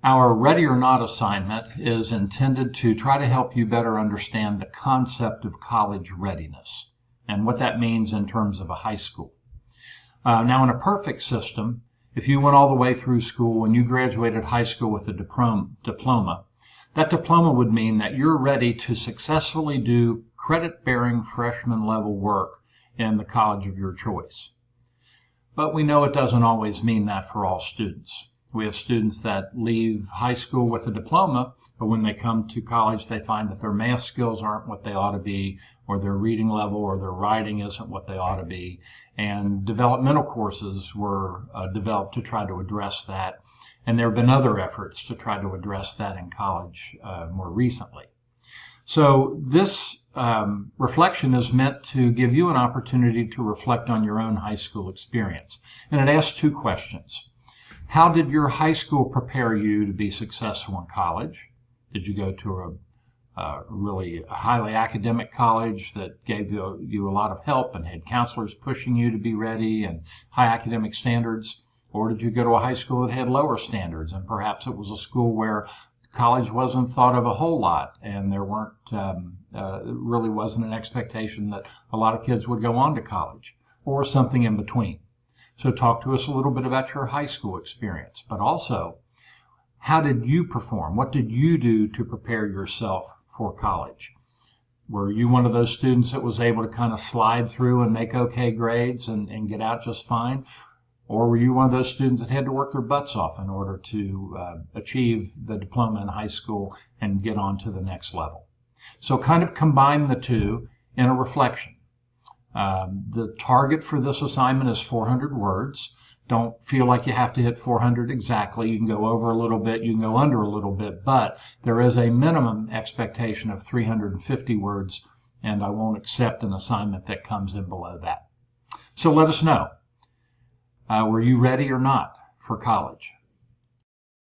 Our Ready or Not assignment is intended to try to help you better understand the concept of college readiness and what that means in terms of a high school. Now, in a perfect system, if you went all the way through school and you graduated high school with a diploma, that diploma would mean that you're ready to successfully do credit-bearing freshman level work in the college of your choice. But we know it doesn't always mean that for all students. We have students that leave high school with a diploma, but when they come to college, they find that their math skills aren't what they ought to be, or their reading level or their writing isn't what they ought to be. And developmental courses were developed to try to address that. And there have been other efforts to try to address that in college more recently. So this reflection is meant to give you an opportunity to reflect on your own high school experience. And it asks two questions. How did your high school prepare you to be successful in college? Did you go to a really highly academic college that gave you a lot of help and had counselors pushing you to be ready and high academic standards? Or did you go to a high school that had lower standards and perhaps it was a school where college wasn't thought of a whole lot and there really wasn't an expectation that a lot of kids would go on to college, or something in between? So talk to us a little bit about your high school experience, but also how did you perform? What did you do to prepare yourself for college? Were you one of those students that was able to kind of slide through and make okay grades and get out just fine? Or were you one of those students that had to work their butts off in order to achieve the diploma in high school and get on to the next level? So kind of combine the two in a reflection. The target for this assignment is 400 words. Don't feel like you have to hit 400 exactly. You can go over a little bit, you can go under a little bit, but there is a minimum expectation of 350 words, and I won't accept an assignment that comes in below that. So let us know. Were you ready or not for college?